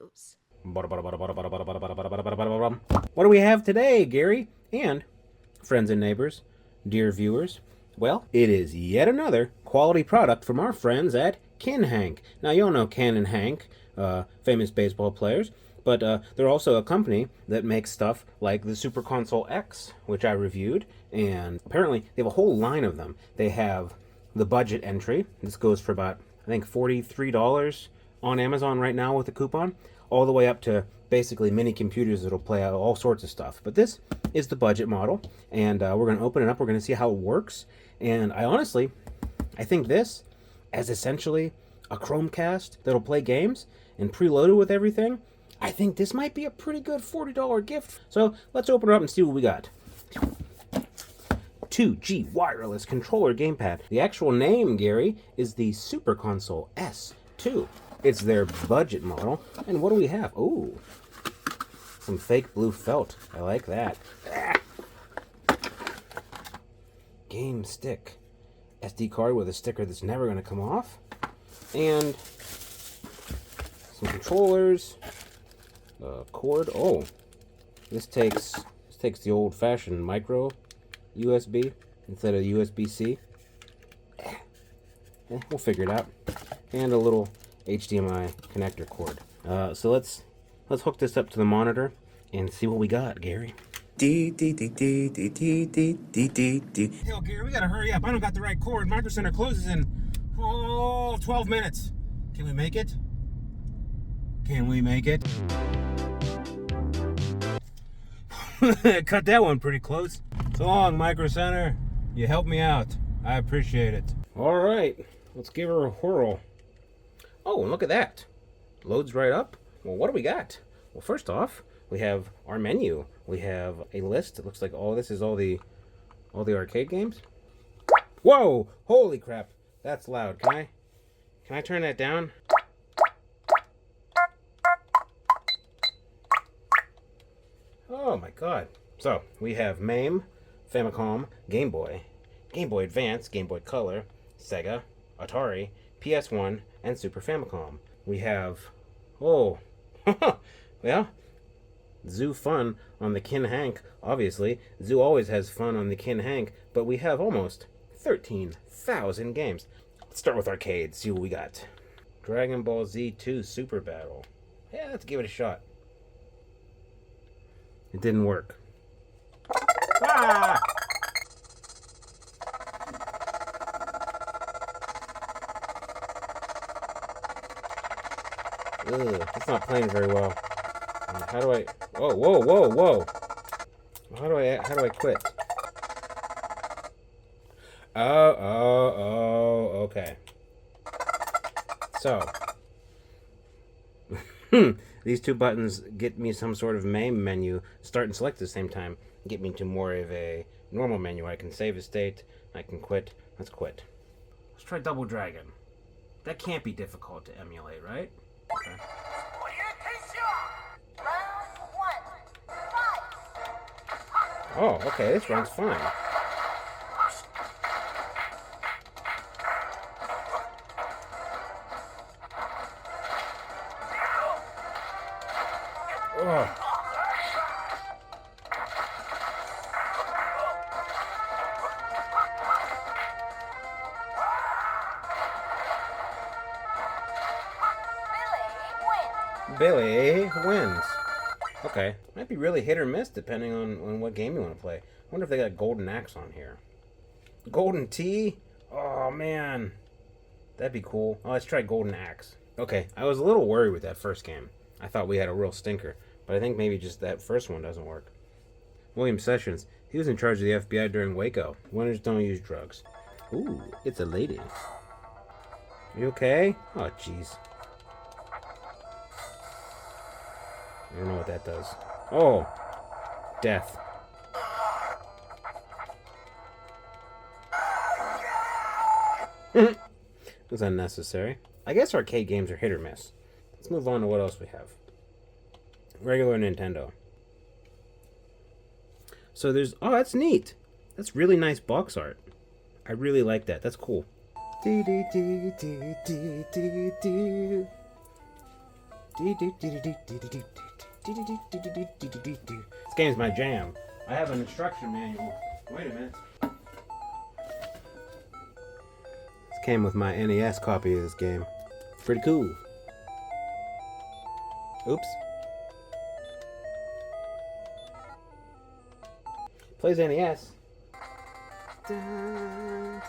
news. What do we have today, Gary? And friends and neighbors, dear viewers? Well, it is yet another quality product from our friends at KinHank. Now, you all know KinHank, famous baseball players, but they're also a company that makes stuff like the Super Console X, which I reviewed, and apparently they have a whole line of them. They have the budget entry. This goes for about, I think, $43 on Amazon right now with a coupon, all the way up to basically mini computers that'll play out all sorts of stuff. But this is the budget model, and we're going to open it up. We're going to see how it works. And I think this, as essentially a Chromecast that'll play games and preloaded with everything, I think this might be a pretty good $40 gift. So let's open it up and see what we got. 2G wireless controller gamepad. The actual name, Gary, is the Super Console S2. It's their budget model. And what do we have? Ooh, some fake blue felt. I like that. Game stick. SD card with a sticker that's never going to come off. And some controllers. Cord. Oh, this takes the old-fashioned micro USB instead of USB-C. We'll figure it out. And a little HDMI connector cord. So let's hook this up to the monitor and see what we got, Gary. Hell, Gary, we gotta hurry up. I don't got the right cord. Micro Center closes in 12 minutes. Can we make it? Can we make it? Cut that one pretty close. So long, Micro Center. You helped me out. I appreciate it. All right, let's give her a whirl. Oh, and look at that. Loads right up. Well, what do we got? Well, first off, we have our menu. We have a list. It looks like this is all the arcade games. Whoa! Holy crap! That's loud. Can I turn that down? Oh my god. So, we have MAME, Famicom, Game Boy Advance, Game Boy Color, Sega, Atari, PS1, and Super Famicom. We have, well, Zoo Fun on the KinHank, obviously. Zoo always has fun on the KinHank, but we have almost 13,000 games. Let's start with arcades, see what we got. Dragon Ball Z 2 Super Battle. Yeah, let's give it a shot. It didn't work. Ah! Ugh, it's not playing very well. How do I? Whoa! How do I quit? Okay. So, these two buttons get me some sort of MAME menu, start and select at the same time, get me to more of a normal menu. I can save a state, I can quit. Let's quit. Let's try Double Dragon. That can't be difficult to emulate, right? Okay. Oh, okay, this runs fine. Oh. Billy wins. Okay. Might be really hit or miss depending on what game you want to play. I wonder if they got Golden Axe on here. Golden Tee? Oh, man. That'd be cool. Oh, let's try Golden Axe. Okay, I was a little worried with that first game. I thought we had a real stinker. But I think maybe just that first one doesn't work. William Sessions. He was in charge of the FBI during Waco. Winners don't use drugs. Ooh, it's a lady. You okay? Oh, jeez. I don't know what that does. Oh! Death. It was unnecessary. I guess arcade games are hit or miss. Let's move on to what else we have. Regular Nintendo. So there's... Oh, that's neat. That's really nice box art. I really like that. That's cool. This game's my jam. I have an instruction manual. Wait a minute. This came with my NES copy of this game. It's pretty cool. Oops. Plays NES. I'm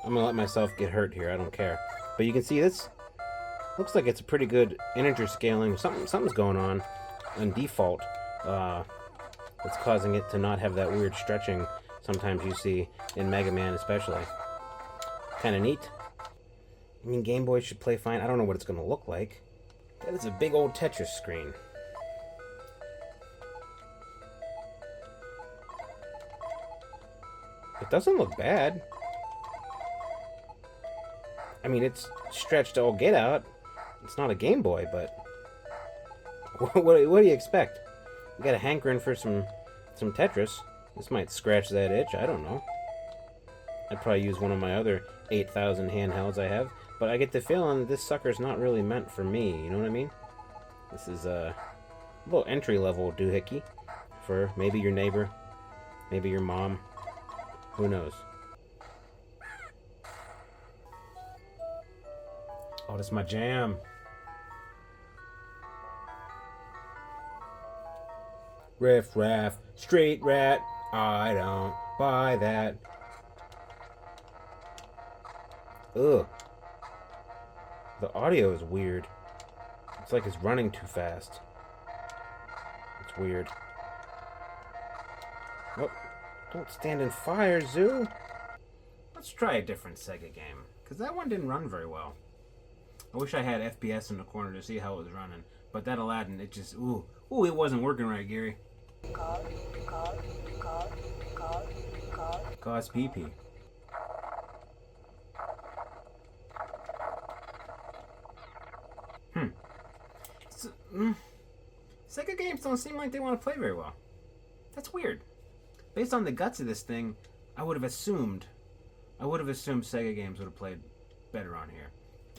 gonna let myself get hurt here. I don't care. But you can see this looks like it's a pretty good integer scaling. Something's going on default. It's causing it to not have that weird stretching sometimes you see in Mega Man, especially. Kind of neat. I mean, Game Boy should play fine. I don't know what it's gonna look like. That is a big old Tetris screen. It doesn't look bad. I mean, it's stretched all get out. It's not a Game Boy, but what do you expect? You got a hankering for some Tetris. This might scratch that itch. I don't know. I'd probably use one of my other 8,000 handhelds I have, but I get the feeling this sucker's not really meant for me. You know what I mean? This is a little entry-level doohickey for maybe your neighbor, maybe your mom. Who knows? Oh, this is my jam. Riff raff, street rat, I don't buy that. Ugh. The audio is weird. It's like it's running too fast. It's weird. Oh. Don't stand in fire, Zoo. Let's try a different Sega game, because that one didn't run very well. I wish I had FPS in the corner to see how it was running, but that Aladdin, it just, ooh, it wasn't working right, Gary. Cause PP. Sega games don't seem like they want to play very well. That's weird. Based on the guts of this thing, I would have assumed Sega games would have played better on here.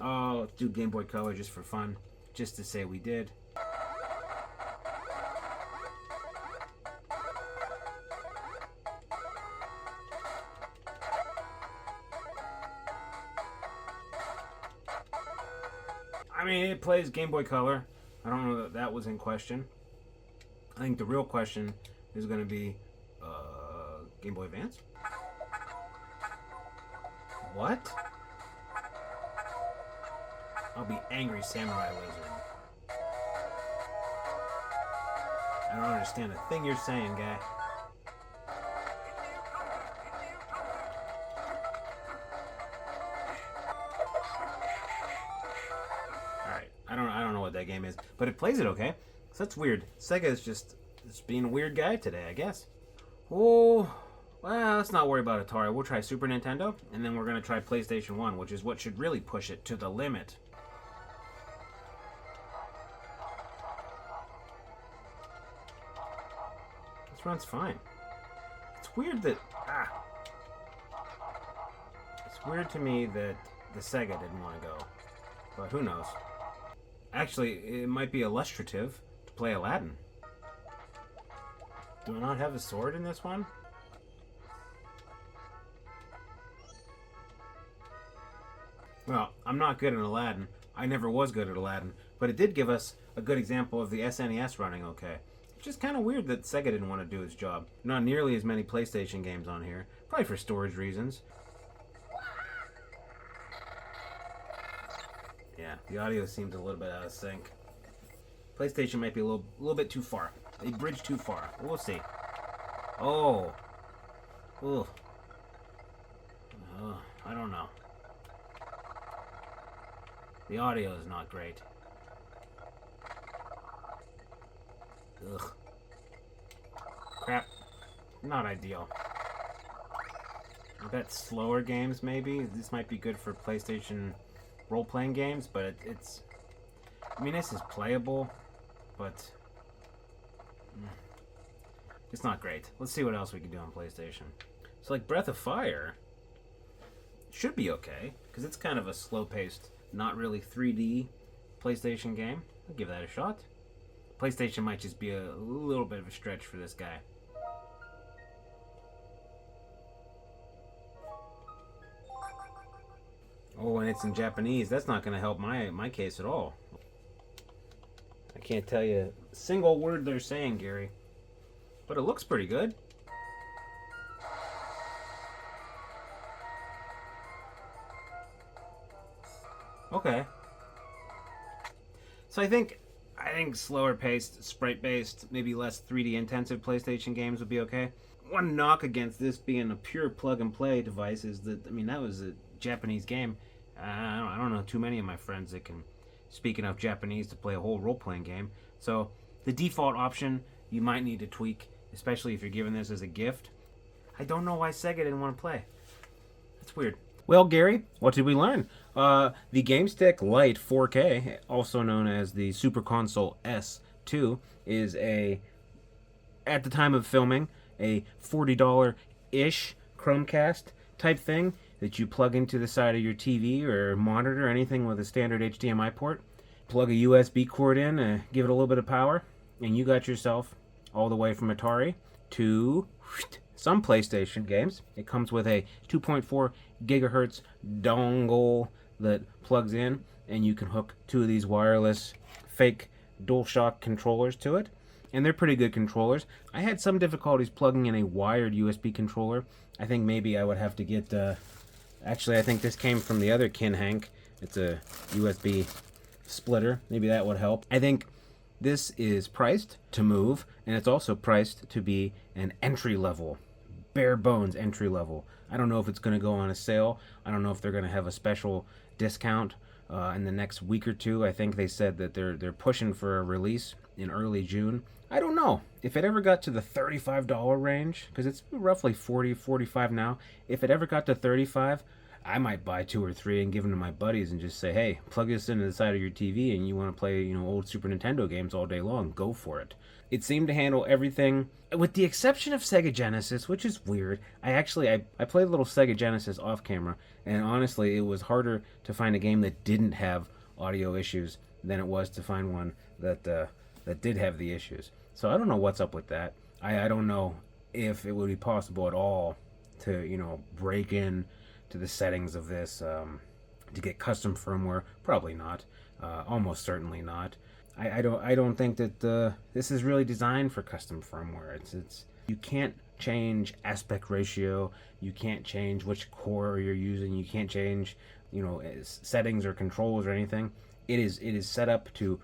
Oh, let's do Game Boy Color just for fun, just to say we did. I mean, it plays Game Boy Color. I don't know that was in question. I think the real question is going to be Game Boy Advance? What? I'll be angry, Samurai Lizard. I don't understand a thing you're saying, guy. Alright, I don't know what that game is, but it plays it okay. So that's weird. Sega is just being a weird guy today, I guess. Oh, well, let's not worry about Atari. We'll try Super Nintendo, and then we're going to try PlayStation 1, which is what should really push it to the limit. This runs fine. It's weird that... It's weird to me that the Sega didn't want to go, but who knows. Actually, it might be illustrative to play Aladdin. Do I not have a sword in this one? Well, I'm not good at Aladdin. I never was good at Aladdin. But it did give us a good example of the SNES running okay. It's just kind of weird that Sega didn't want to do its job. Not nearly as many PlayStation games on here. Probably for storage reasons. Yeah, the audio seems a little bit out of sync. PlayStation might be a little bit too far. They bridge too far. We'll see. Oh. Ugh. I don't know. The audio is not great. Ugh. Crap. Not ideal. I bet slower games, maybe. This might be good for PlayStation role-playing games, but it's... I mean, this is playable, but... It's not great. Let's see what else we can do on PlayStation. So, like, Breath of Fire should be okay, because it's kind of a slow-paced not really 3D PlayStation game. I'll give that a shot. PlayStation might just be a little bit of a stretch for this guy. Oh, and it's in Japanese. That's not going to help my case at all. I can't tell you a single word they're saying, Gary. But it looks pretty good. Okay. So I think slower paced, sprite based, maybe less 3D intensive PlayStation games would be okay. One knock against this being a pure plug and play device is that, I mean, that was a Japanese game. I don't know too many of my friends that can speak enough Japanese to play a whole role playing game. So the default option you might need to tweak, especially if you're giving this as a gift. I don't know why Sega didn't want to play. That's weird. Well, Gary, what did we learn? The GameStick Lite 4K, also known as the Super Console S2, is at the time of filming, a $40-ish Chromecast type thing that you plug into the side of your TV or monitor, anything with a standard HDMI port. Plug a USB cord in, give it a little bit of power, and you got yourself all the way from Atari to some PlayStation games. It comes with a 2.4 gigahertz dongle that plugs in, and you can hook two of these wireless fake DualShock controllers to it, and they're pretty good controllers. I had some difficulties plugging in a wired USB controller. I think maybe I would have to get actually, I think this came from the other KinHank. It's a USB splitter. Maybe that would help. I think this is priced to move, and it's also priced to be an entry level, bare bones entry level. I don't know if it's going to go on a sale. I don't know if they're going to have a special discount in the next week or two. I think they said that they're pushing for a release in early June. I don't know if it ever got to the $35 range, because it's roughly 40, 45 now. If it ever got to 35, I might buy 2 or 3 and give them to my buddies and just say, hey, plug this into the side of your TV and you want to play, old Super Nintendo games all day long, go for it. It seemed to handle everything, with the exception of Sega Genesis, which is weird. I played a little Sega Genesis off camera, and honestly, it was harder to find a game that didn't have audio issues than it was to find one that did have the issues. So I don't know what's up with that. I don't know if it would be possible at all to, break in to the settings of this to get custom firmware. Probably not. Almost certainly not. I don't think that this is really designed for custom firmware. It's you can't change aspect ratio. You can't change which core you're using. You can't change settings or controls or anything. It is set up to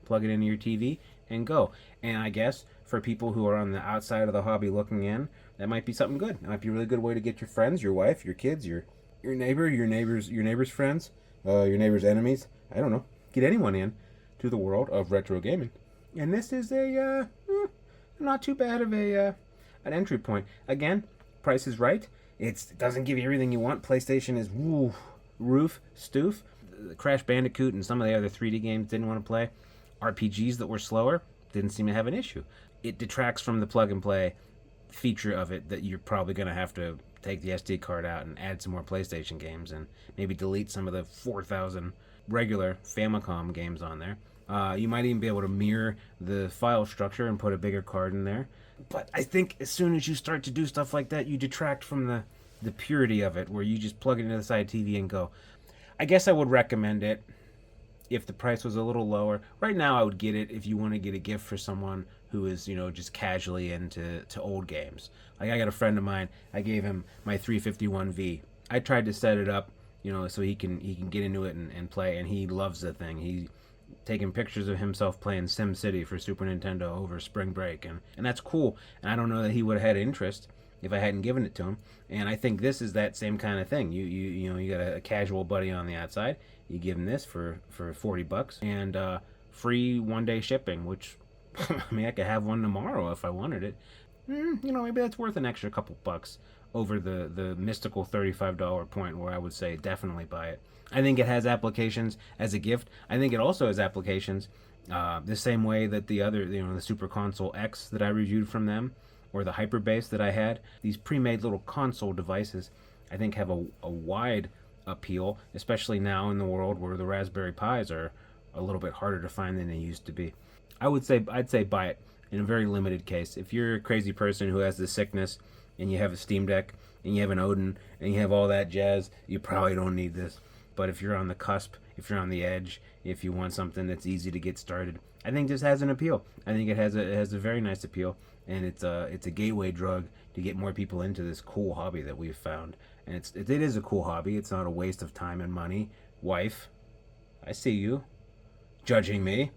plug it into your TV and go. And I guess for people who are on the outside of the hobby looking in, that might be something good. It might be a really good way to get your friends, your wife, your kids, your neighbor, your neighbor's friends, your neighbor's enemies. I don't know. Get anyone in to the world of retro gaming. And this is a not too bad of an entry point. Again, price is right. It doesn't give you everything you want. PlayStation is roof stoof. Crash Bandicoot and some of the other 3D games didn't want to play. RPGs that were slower didn't seem to have an issue. It detracts from the plug and play feature of it that you're probably going to have to take the SD card out and add some more PlayStation games and maybe delete some of the 4,000 regular Famicom games on there. You might even be able to mirror the file structure and put a bigger card in there. But I think as soon as you start to do stuff like that, you detract from the purity of it, where you just plug it into the side TV and go. I guess I would recommend it if the price was a little lower. Right now I would get it if you want to get a gift for someone who is, just casually into old games. Like, I got a friend of mine, I gave him my 351V. I tried to set it up, so he can get into it and play, and he loves the thing. He taking pictures of himself playing SimCity for Super Nintendo over spring break, and that's cool. And I don't know that he would have had interest if I hadn't given it to him. And I think this is that same kind of thing. You got a casual buddy on the outside. You give him this for $40 and free 1-day shipping, which I mean, I could have one tomorrow if I wanted it. Maybe that's worth an extra couple bucks over the mystical $35 point where I would say definitely buy it. I think it has applications as a gift. I think it also has applications the same way that the other, the Super Console X that I reviewed from them, or the Hyperbase that I had. These pre-made little console devices, I think, have a wide appeal, especially now in the world where the Raspberry Pis are a little bit harder to find than they used to be. I'd say buy it in a very limited case. If you're a crazy person who has the sickness and you have a Steam Deck and you have an Odin and you have all that jazz, you probably don't need this. But if you're on the cusp, if you're on the edge, if you want something that's easy to get started, I think this has an appeal. I think it has a very nice appeal, and it's a gateway drug to get more people into this cool hobby that we've found. And it is a cool hobby. It's not a waste of time and money. Wife, I see you judging me.